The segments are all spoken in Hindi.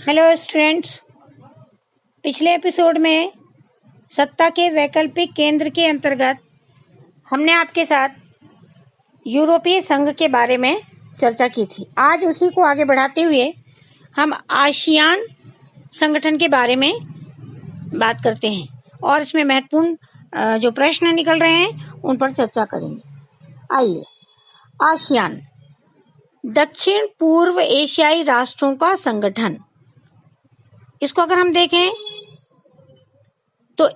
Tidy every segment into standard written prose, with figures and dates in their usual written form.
हेलो स्टूडेंट्स, पिछले एपिसोड में सत्ता के वैकल्पिक केंद्र के अंतर्गत हमने आपके साथ यूरोपीय संघ के बारे में चर्चा की थी। आज उसी को आगे बढ़ाते हुए हम आसियान संगठन के बारे में बात करते हैं और इसमें महत्वपूर्ण जो प्रश्न निकल रहे हैं उन पर चर्चा करेंगे। आइए, आसियान दक्षिण पूर्व एशियाई राष्ट्रों का संगठन। इसको अगर हम देखें तो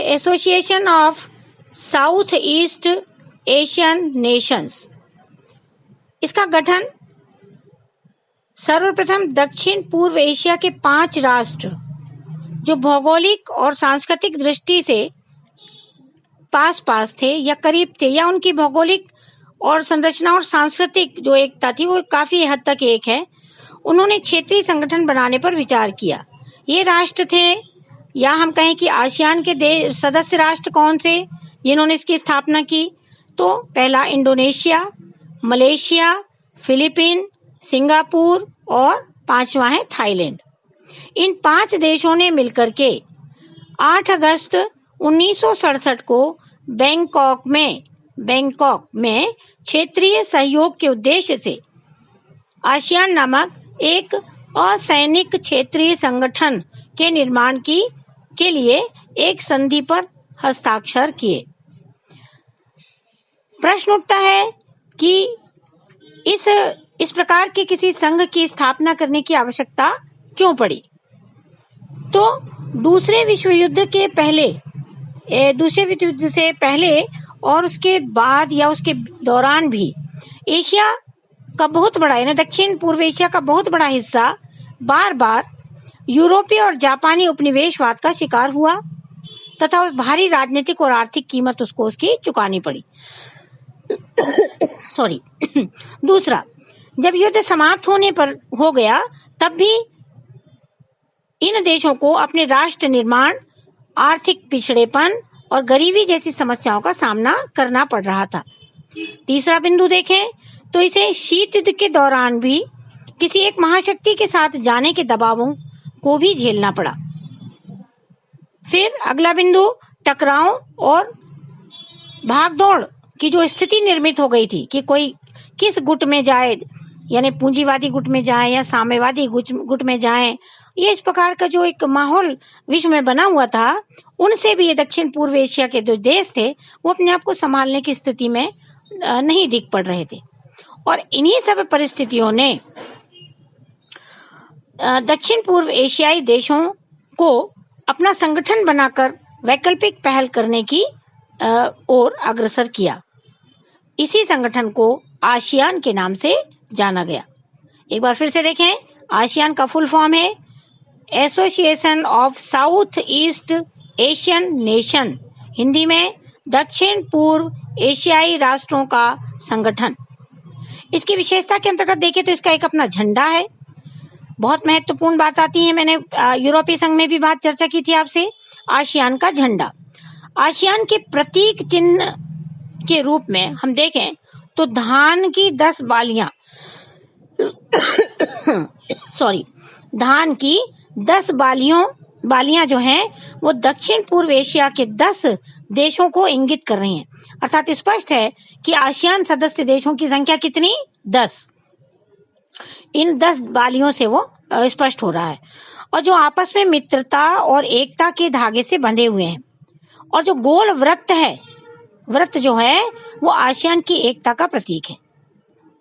association of south east Asian Nations, इसका गठन सर्वप्रथम दक्षिण पूर्व एशिया के 5 राष्ट्र जो भौगोलिक और सांस्कृतिक दृष्टि से पास थे या करीब थे, या उनकी भौगोलिक और संरचना और सांस्कृतिक जो एकता थी वो काफी हद तक एक है, उन्होंने क्षेत्रीय संगठन बनाने पर विचार किया। ये राष्ट्र थे, या हम कहें कि आसियान के सदस्य राष्ट्र कौन से जिन्होंने इसकी स्थापना की, तो पहला इंडोनेशिया, मलेशिया, फिलीपीन, सिंगापुर और 5वां है थाईलैंड। इन 5 देशों ने मिलकर के 8 अगस्त 1967 को बैंकॉक में क्षेत्रीय सहयोग के उद्देश्य से आसियान नामक एक असैनिक क्षेत्रीय संगठन के निर्माण के लिए एक संधि पर हस्ताक्षर किए। प्रश्न उठता है कि इस प्रकार के किसी संघ की स्थापना करने की आवश्यकता क्यों पड़ी। तो दूसरे विश्व युद्ध से पहले और उसके बाद या उसके दौरान भी एशिया का बहुत बड़ा, यानी दक्षिण पूर्व एशिया का बहुत बड़ा हिस्सा बार बार यूरोपीय और जापानी उपनिवेशवाद का शिकार हुआ तथा उस भारी राजनीतिक और आर्थिक कीमत उसकी चुकानी पड़ी। दूसरा, जब युद्ध समाप्त होने पर हो गया तब भी इन देशों को अपने राष्ट्र निर्माण, आर्थिक पिछड़ेपन और गरीबी जैसी समस्याओं का सामना करना पड़ रहा था। तीसरा बिंदु देखें तो इसे शीत युद्ध के दौरान भी किसी एक महाशक्ति के साथ जाने के दबावों को भी झेलना पड़ा। फिर अगला बिंदु, टकराव और भागदौड़ की जो स्थिति निर्मित हो गई थी कि कोई किस गुट में जाए, यानी पूंजीवादी गुट में जाए या साम्यवादी गुट में जाए, ये इस प्रकार का जो एक माहौल विश्व में बना हुआ था, उनसे भी ये दक्षिण पूर्व एशिया के जो देश थे वो अपने आप को संभालने की स्थिति में नहीं दिख पड़ रहे थे। और इन्हीं सब परिस्थितियों ने दक्षिण पूर्व एशियाई देशों को अपना संगठन बनाकर वैकल्पिक पहल करने की ओर अग्रसर किया। इसी संगठन को आसियान के नाम से जाना गया। एक बार फिर से देखें, आसियान का फुल फॉर्म है association of south east Asian nation, Hindi में दक्षिण पूर्व एशियाई राष्ट्रों का संगठन। इसकी विशेषता के अंतर्गत देखें तो इसका एक अपना झंडा है। बहुत महत्वपूर्ण बात आती है, मैंने यूरोपीय संघ में भी बात चर्चा की थी आपसे। आसियान का झंडा, आसियान के प्रतीक चिन्ह के रूप में हम देखें तो धान की 10 बालियां धान की 10 बालियां जो हैं वो दक्षिण पूर्व एशिया के 10 देशों को इंगित कर रही हैं। अर्थात स्पष्ट है कि आसियान सदस्य देशों की संख्या कितनी, 10। इन 10 बालियों से वो स्पष्ट हो रहा है, और जो आपस में मित्रता और एकता के धागे से बंधे हुए हैं। और जो गोल वृत्त जो है वो आसियान की एकता का प्रतीक है।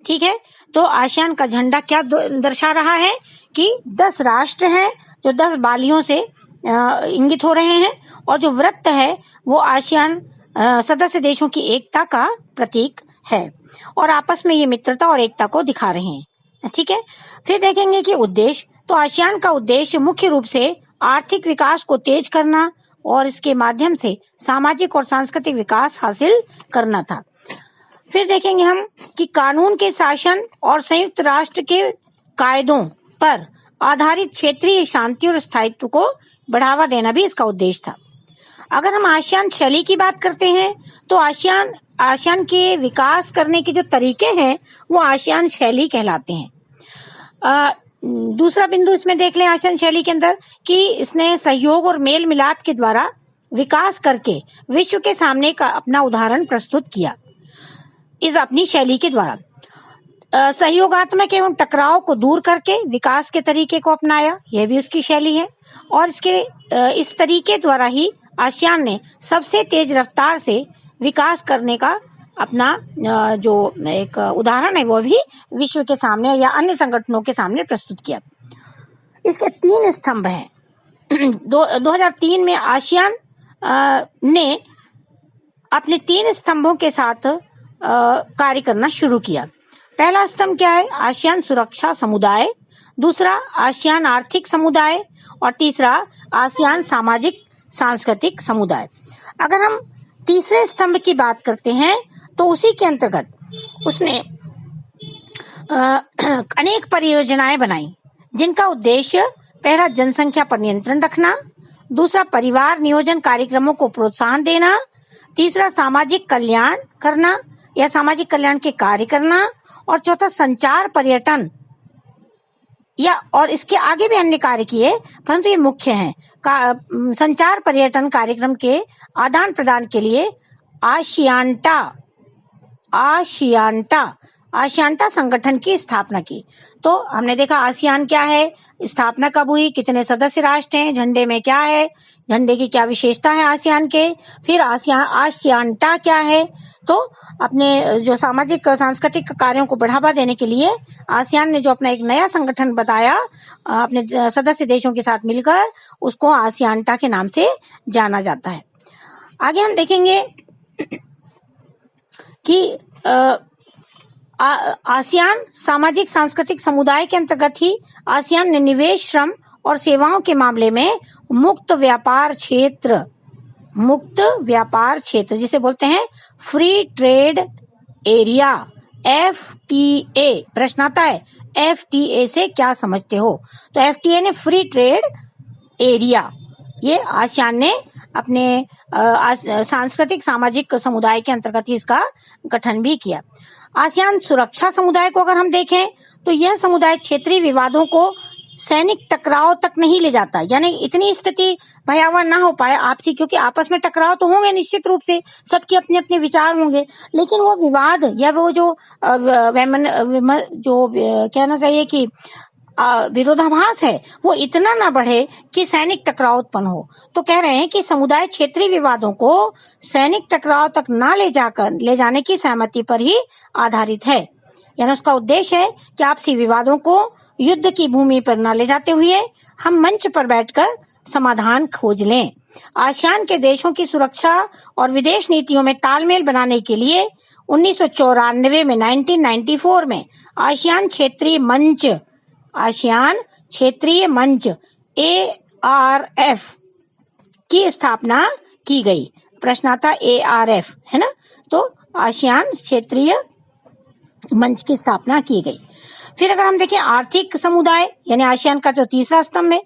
ठीक है, तो आसियान का झंडा क्या दर्शा रहा है कि 10 राष्ट्र हैं जो 10 बालियों से इंगित हो रहे हैं, और जो वृत्त है वो आसियान सदस्य देशों की एकता का प्रतीक है, और आपस में ये मित्रता और एकता को दिखा रहे हैं। ठीक है, फिर देखेंगे कि उद्देश्य, तो आसियान का उद्देश्य मुख्य रूप से आर्थिक विकास को तेज करना और इसके माध्यम से सामाजिक और सांस्कृतिक विकास हासिल करना था। फिर देखेंगे हम कि कानून के शासन और संयुक्त राष्ट्र के कायदों पर आधारित क्षेत्रीय शांति और स्थायित्व को बढ़ावा देना भी इसका उद्देश्य था। अगर हम आसियान शैली की बात करते हैं तो आसियान के विकास करने के जो तरीके हैं वो आसियान शैली कहलाते हैं। दूसरा बिंदु इसमें देख लें आसियान शैली के अंदर कि इसने सहयोग और मेल मिलाप के द्वारा विकास करके विश्व के सामने का अपना उदाहरण प्रस्तुत किया। इस अपनी शैली के द्वारा सहयोगात्मक एवं टकराव को दूर करके विकास के तरीके को अपनाया, यह भी उसकी शैली है। और इस तरीके द्वारा ही आसियान ने सबसे तेज रफ्तार से विकास करने का अपना जो एक उदाहरण है वो भी विश्व के सामने या अन्य संगठनों के सामने प्रस्तुत किया। इसके 3 स्तंभ हैं। 2003 में आसियान ने अपने 3 स्तंभों के साथ कार्य करना शुरू किया। पहला स्तंभ क्या है? आसियान सुरक्षा समुदाय, दूसरा आसियान आर्थिक समुदाय और तीसरा आसियान सामाजिक सांस्कृतिक समुदाय। अगर हम तीसरे स्तंभ की बात करते हैं तो उसी के अंतर्गत उसने अनेक परियोजनाएं बनाई जिनका उद्देश्य पहला जनसंख्या पर नियंत्रण रखना, दूसरा परिवार नियोजन कार्यक्रमों को प्रोत्साहन देना, तीसरा सामाजिक कल्याण करना या सामाजिक कल्याण के कार्य करना और चौथा संचार पर्यटन और इसके आगे भी अन्य कार्य किए परंतु ये मुख्य हैं। संचार पर्यटन कार्यक्रम के आदान प्रदान के लिए आसियान्टा संगठन की स्थापना की। तो हमने देखा आसियान क्या है, स्थापना कब हुई, कितने सदस्य राष्ट्र हैं, झंडे में क्या है, झंडे की क्या विशेषता है आसियान के, फिर आसियान्टा क्या है। तो अपने जो सामाजिक सांस्कृतिक कार्यों को बढ़ावा देने के लिए आसियान ने जो अपना एक नया संगठन बताया अपने सदस्य देशों के साथ मिलकर, उसको आसियान्टा के नाम से जाना जाता है। आगे हम देखेंगे कि आसियान सामाजिक सांस्कृतिक समुदाय के अंतर्गत ही आसियान ने निवेश, श्रम और सेवाओं के मामले में मुक्त व्यापार क्षेत्र जिसे बोलते हैं फ्री ट्रेड एरिया, FTA। प्रश्न आता है FTA से क्या समझते हो? तो FTA ने फ्री ट्रेड एरिया, ये आसियान ने अपने सांस्कृतिक सामाजिक समुदाय के अंतर्गत ही इसका गठन भी किया। आसियान सुरक्षा समुदाय को अगर हम देखें तो यह समुदाय क्षेत्रीय विवादों को सैनिक टकराव तक नहीं ले जाता, यानी इतनी स्थिति भयावह ना हो पाए आपसी, क्योंकि आपस में टकराव तो होंगे निश्चित रूप से, सबके अपने अपने विचार होंगे, लेकिन वो विवाद या वो जो कहना चाहिए कि विरोधाभास है वो इतना ना बढ़े कि सैनिक टकराव उत्पन्न हो। तो कह रहे हैं कि समुदाय क्षेत्रीय विवादों को सैनिक टकराव तक ना ले जाने की सहमति पर ही आधारित है, यानी उसका उद्देश्य है कि आपसी विवादों को युद्ध की भूमि पर न ले जाते हुए हम मंच पर बैठकर समाधान खोज लें। आसियान के देशों की सुरक्षा और विदेश नीतियों में तालमेल बनाने के लिए 1994 में 1994 में आसियान क्षेत्रीय मंच ARF की स्थापना की गई। प्रश्न आता ARF है ना, तो आसियान क्षेत्रीय मंच की स्थापना की गई। फिर अगर हम देखें आर्थिक समुदाय यानी आसियान का जो तीसरा स्तंभ है,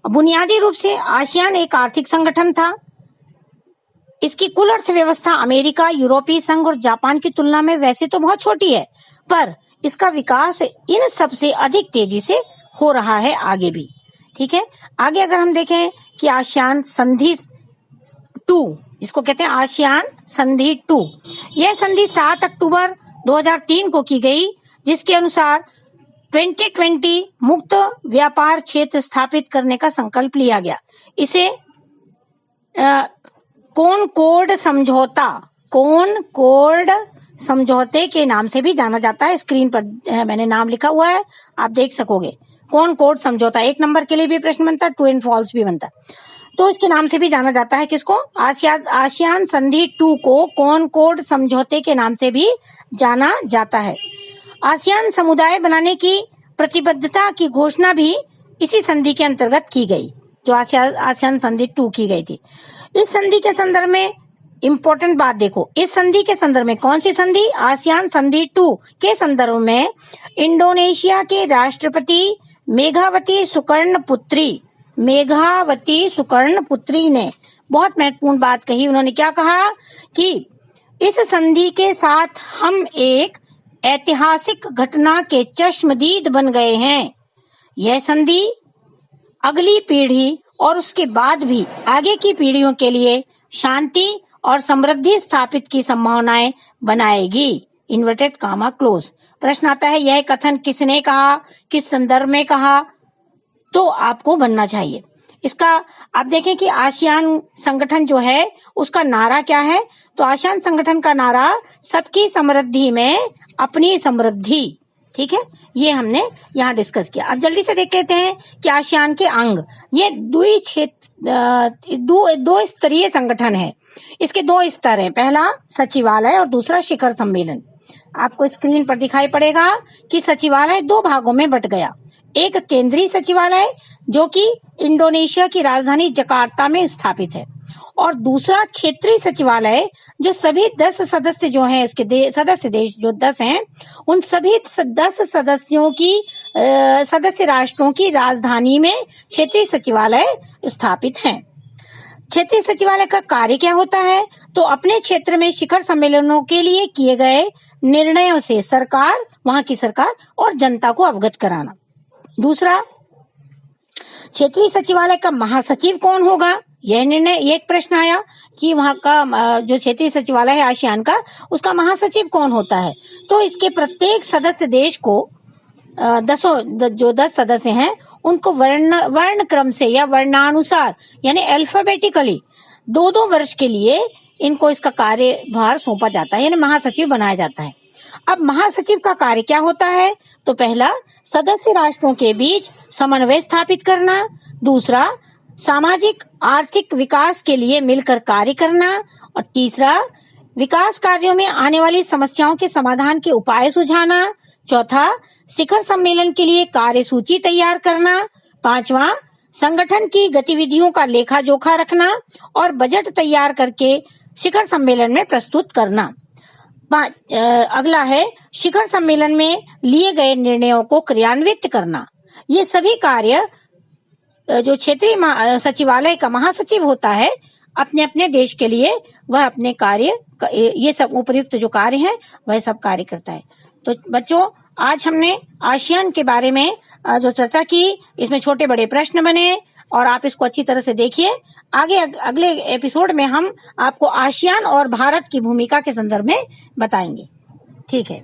बुनियादी रूप से आसियान एक आर्थिक संगठन था। इसकी कुल अर्थव्यवस्था अमेरिका, यूरोपीय संघ और जापान की तुलना में वैसे तो बहुत छोटी है, पर इसका विकास इन सबसे अधिक तेजी से हो रहा है आगे भी। ठीक है, आगे अगर हम देखें कि आसियान संधि 2, इसको कहते हैं आसियान संधि 2, यह संधि 7 अक्टूबर 2003 को की गई, जिसके अनुसार 2020 मुक्त व्यापार क्षेत्र स्थापित करने का संकल्प लिया गया। इसे कॉनकॉर्ड समझौते के नाम से भी जाना जाता है। स्क्रीन पर मैंने नाम लिखा हुआ है, आप देख सकोगे। कॉनकॉर्ड समझौता 1 नंबर के लिए भी प्रश्न बनता है, ट्रू एंड फॉल्स भी बनता है, तो इसके नाम से भी जाना जाता है। किसको? आसियान संधि 2 को कॉनकॉर्ड समझौते के नाम से भी जाना जाता है। आसियान समुदाय बनाने की प्रतिबद्धता की घोषणा भी इसी संधि के अंतर्गत की गई, जो आसियान संधि 2 की गई थी। इस संधि के संदर्भ में इंपॉर्टेंट बात देखो, इस संधि के संदर्भ में कौन सी संधि? आसियान संधि 2 के संदर्भ में इंडोनेशिया के राष्ट्रपति मेघावती सुकर्णपुत्री ने बहुत महत्वपूर्ण बात कही। उन्होंने क्या कहा कि इस संधि के साथ हम एक ऐतिहासिक घटना के चश्मदीद बन गए हैं। यह संधि अगली पीढ़ी और उसके बाद भी आगे की पीढ़ियों के लिए शांति और समृद्धि स्थापित की संभावनाएं बनाएगी। Inverted comma close. प्रश्न आता है यह कथन किसने कहा, किस संदर्भ में कहा, तो आपको बनना चाहिए। इसका आप देखें कि आसियान संगठन जो है उसका नारा क्या है, तो आसियान संगठन का नारा सबकी समृद्धि में अपनी समृद्धि। ठीक है, ये हमने यहाँ डिस्कस किया। अब जल्दी से देख लेते हैं कि आसियान के अंग, ये दो स्तरीय संगठन है। इसके दो स्तर हैं, पहला सचिवालय और दूसरा शिखर सम्मेलन। आपको स्क्रीन पर दिखाई पड़ेगा कि सचिवालय दो भागों में बट गया। एक केंद्रीय सचिवालय जो कि इंडोनेशिया की राजधानी जकार्ता में स्थापित है, और दूसरा क्षेत्रीय सचिवालय जो सभी 10 सदस्य जो हैं उसके सदस्य देश जो 10 हैं उन सभी 10 सदस्यों की सदस्य राष्ट्रों की राजधानी में क्षेत्रीय सचिवालय स्थापित हैं। क्षेत्रीय सचिवालय का कार्य क्या होता है, तो अपने क्षेत्र में शिखर सम्मेलनों के लिए किए गए निर्णयों से सरकार, वहां की सरकार और जनता को अवगत कराना। दूसरा, क्षेत्रीय सचिवालय का महासचिव कौन होगा, यह निर्णय, ये एक प्रश्न आया कि वहां का जो क्षेत्रीय सचिवालय है आसियान का, उसका महासचिव कौन होता है। तो इसके प्रत्येक सदस्य देश को 10 सदस्य हैं उनको वर्ण क्रम से या वर्णानुसार यानी अल्फाबेटिकली 2-2 वर्ष के लिए इनको इसका कार्यभार सौंपा जाता है, यानी महासचिव बनाया जाता है। अब महासचिव का कार्य क्या होता है, तो पहला सदस्य राष्ट्रों के बीच समन्वय स्थापित करना, दूसरा सामाजिक आर्थिक विकास के लिए मिलकर कार्य करना, और तीसरा विकास कार्यों में आने वाली समस्याओं के समाधान के उपाय सुझाना, चौथा शिखर सम्मेलन के लिए कार्य सूची तैयार करना, पांचवा संगठन की गतिविधियों का लेखा जोखा रखना और बजट तैयार करके शिखर सम्मेलन में प्रस्तुत करना। अगला है शिखर सम्मेलन में लिए गए निर्णयों को क्रियान्वित करना। ये सभी कार्य जो क्षेत्रीय सचिवालय का महासचिव होता है अपने अपने देश के लिए वह अपने कार्य, ये सब उपयुक्त जो कार्य हैं वह सब कार्य करता है। तो बच्चों, आज हमने आसियान के बारे में जो चर्चा की, इसमें छोटे बड़े प्रश्न बने और आप इसको अच्छी तरह से देखिए। आगे अगले एपिसोड में हम आपको आसियान और भारत की भूमिका के संदर्भ में बताएंगे। ठीक है।